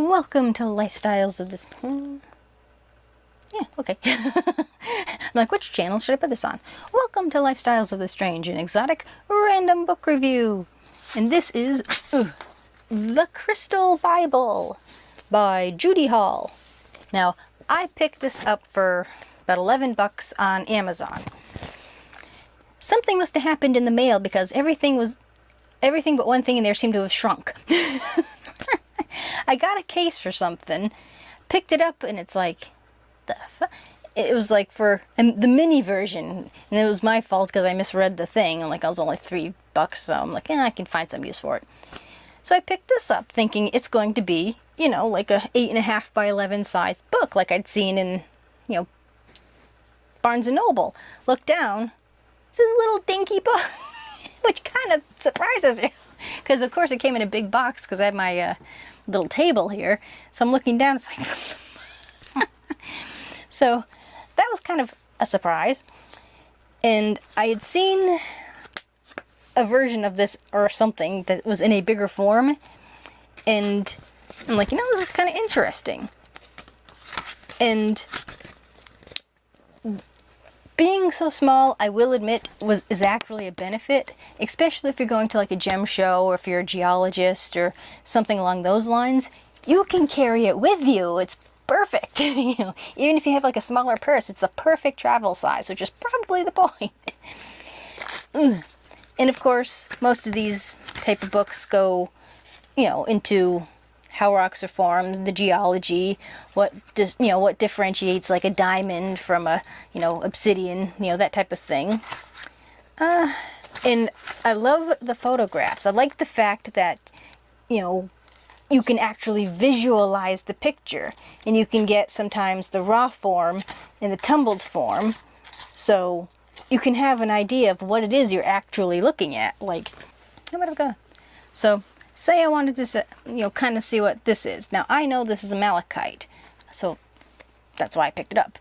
Welcome to Lifestyles of this... Yeah, okay. I'm like, which channel should I put this on? Welcome to Lifestyles of the Strange, an exotic random book review. And this is The Crystal Bible by Judy Hall. Now, I picked this up for about 11 bucks on Amazon. Something must have happened in the mail because everything but one thing in there seemed to have shrunk. I got a case for something, picked it up, and it's like, it was like for the mini version, and it was my fault because I misread the thing. I'm like, I was only $3, so I'm like, I can find some use for it. So I picked this up thinking it's going to be, you know, like a 8.5 by 11 size book like I'd seen in, you know, Barnes & Noble. Look down, it's this little dinky book, which kind of surprises you. Because, of course, it came in a big box because I have my little table here. So I'm looking down, it's like... So that was kind of a surprise. And I had seen a version of this or something that was in a bigger form. And I'm like, you know, this is kind of interesting. And being so small, I will admit, is actually a benefit, especially if you're going to like a gem show or if you're a geologist or something along those lines. You can carry it with you. It's perfect. You know, even if you have like a smaller purse, it's a perfect travel size, which is probably the point. And of course, most of these type of books go, you know, into how rocks are formed, the geology, what differentiates like a diamond from a, you know, obsidian, you know, that type of thing. And I love the photographs. I like the fact that, you know, you can actually visualize the picture, and you can get sometimes the raw form and the tumbled form, so you can have an idea of what it is you're actually looking at. Like, how would I go? So, say I wanted to, you know, kind of see what this is. Now, I know this is a malachite, so that's why I picked it up.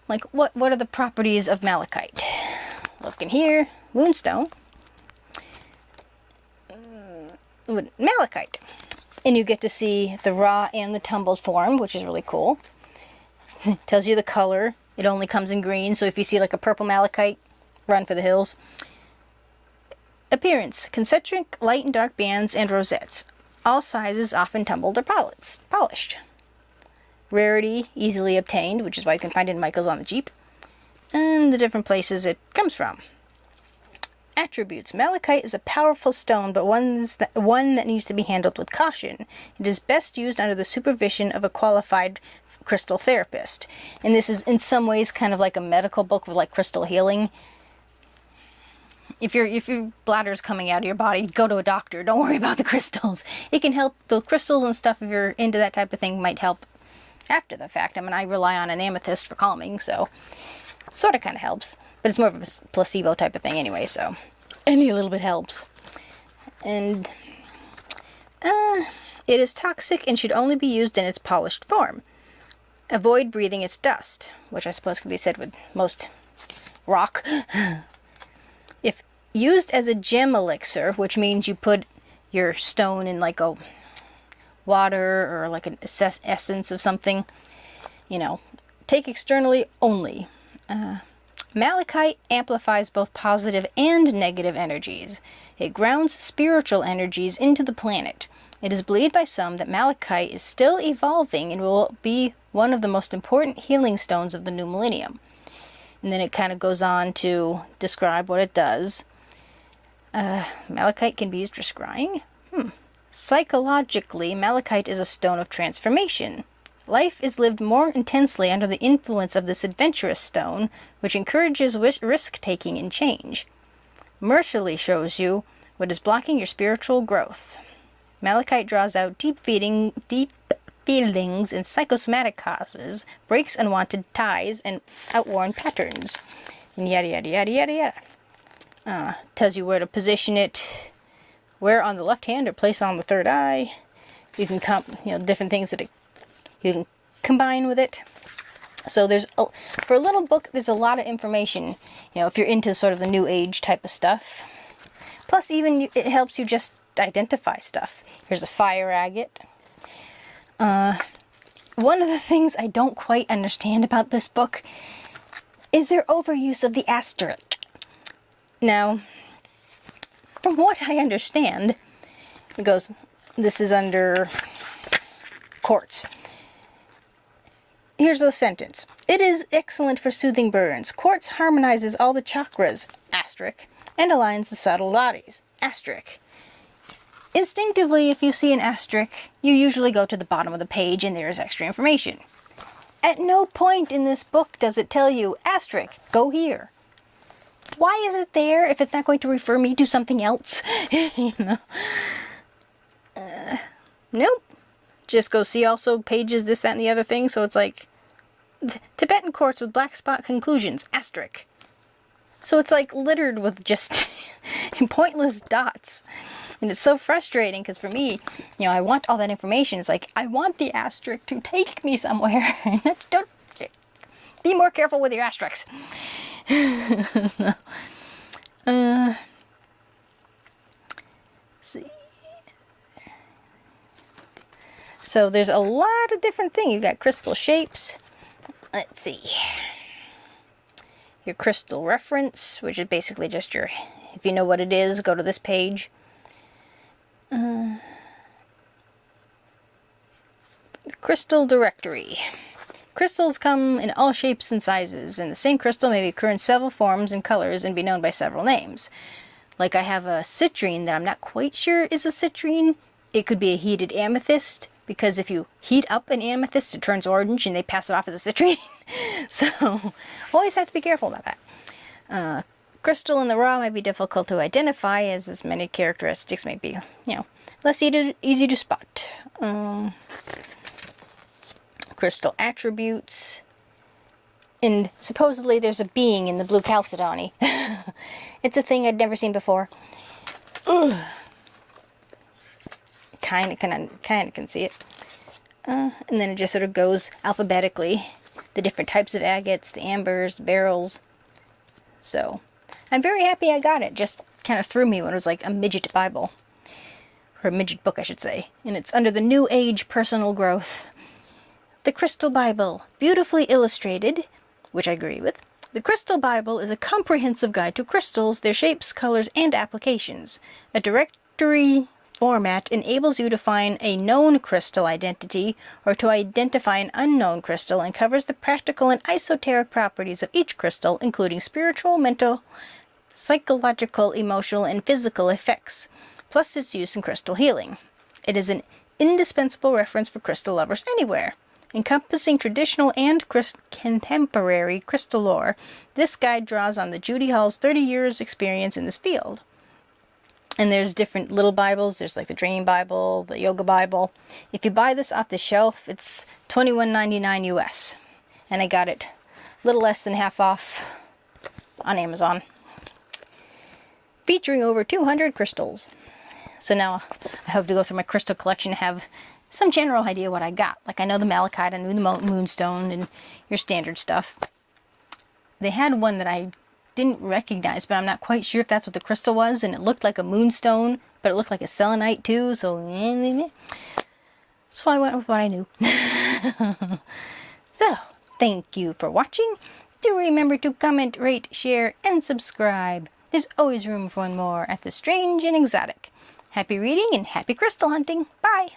Like, what are the properties of malachite? Look in here, moonstone, malachite. And you get to see the raw and the tumbled form, which is really cool. Tells you the color. It only comes in green, so if you see like a purple malachite, run for the hills. Appearance: concentric light and dark bands and rosettes. All sizes, often tumbled or polished. Rarity: easily obtained, which is why you can find it in Michael's on the Jeep. And the different places it comes from. Attributes: malachite is a powerful stone, but one that needs to be handled with caution. It is best used under the supervision of a qualified crystal therapist. And this is in some ways kind of like a medical book with like crystal healing. If your bladder's coming out of your body, go to a doctor. Don't worry about the crystals. It can help. The crystals and stuff, if you're into that type of thing, might help after the fact. I mean, I rely on an amethyst for calming, so it sort of kind of helps. But it's more of a placebo type of thing anyway, so any little bit helps. And it is toxic and should only be used in its polished form. Avoid breathing its dust, which I suppose can be said with most rock. If used as a gem elixir, which means you put your stone in like a water or like an essence of something, you know, take externally only. Malachite amplifies both positive and negative energies. It grounds spiritual energies into the planet. It is believed by some that malachite is still evolving and will be one of the most important healing stones of the new millennium. And then it kind of goes on to describe what it does. Malachite can be used for scrying. Psychologically, malachite is a stone of transformation. Life is lived more intensely under the influence of this adventurous stone, which encourages risk-taking and change. Mercilessly shows you what is blocking your spiritual growth. Malachite draws out deep feelings and psychosomatic causes, breaks unwanted ties, and outworn patterns. And yada yada yada yada yada. Tells you where to position it, where on the left hand or place on the third eye. You can different things that you can combine with it. So for a little book, there's a lot of information, you know, if you're into sort of the new age type of stuff. Plus, even it helps you just identify stuff. Here's a fire agate. One of the things I don't quite understand about this book is their overuse of the asterisk. Now, from what I understand, it goes, this is under quartz. Here's a sentence. It is excellent for soothing burns. Quartz harmonizes all the chakras, asterisk, and aligns the subtle bodies, asterisk. Instinctively, if you see an asterisk, you usually go to the bottom of the page and there is extra information. At no point in this book does it tell you, asterisk, go here. Why is it there if it's not going to refer me to something else? You know? Nope. Just go see also pages, this, that, and the other thing. So it's like, Tibetan quartz with black spot conclusions, asterisk. So it's like littered with just pointless dots. And it's so frustrating because for me, you know, I want all that information. It's like, I want the asterisk to take me somewhere. Don't be more careful with your asterisks. See. So there's a lot of different things. You've got crystal shapes. Let's see. Your crystal reference, which is basically just your, if you know what it is, go to this page. Crystal directory. Crystals come in all shapes and sizes, and the same crystal may occur in several forms and colors and be known by several names. Like I have a citrine that I'm not quite sure is a citrine. It could be a heated amethyst, because if you heat up an amethyst, it turns orange and they pass it off as a citrine. So, always have to be careful about that. Crystal in the raw might be difficult to identify, as many characteristics may be, you know, less easy to spot. Crystal attributes. And supposedly there's a being in the blue chalcedony. It's a thing I'd never seen before. Kind of can see it. And then it just sort of goes alphabetically. The different types of agates, the ambers, the beryls. So, I'm very happy I got it. Just kind of threw me when it was like a midget Bible. Or a midget book, I should say. And it's under the New Age Personal Growth. The Crystal Bible, beautifully illustrated, which I agree with. The Crystal Bible is a comprehensive guide to crystals, their shapes, colors, and applications. A directory format enables you to find a known crystal identity or to identify an unknown crystal and covers the practical and esoteric properties of each crystal, including spiritual, mental, psychological, emotional, and physical effects, plus its use in crystal healing. It is an indispensable reference for crystal lovers anywhere. Encompassing traditional and contemporary crystal lore, this guide draws on the Judy Hall's 30 years experience in this field. And there's different little Bibles. There's like the Dream Bible, the Yoga Bible. If you buy this off the shelf, it's $21.99 US. And I got it a little less than half off on Amazon. Featuring over 200 crystals. So now I hope to go through my crystal collection and have some general idea what I got. Like I know the malachite, I knew the moonstone, and your standard stuff. They had one that I didn't recognize, but I'm not quite sure if that's what the crystal was, and it looked like a moonstone, but it looked like a selenite too, so I went with what I knew. So, thank you for watching. Do remember to comment, rate, share, and subscribe. There's always room for one more at the Strange and Exotic. Happy reading and happy crystal hunting. Bye!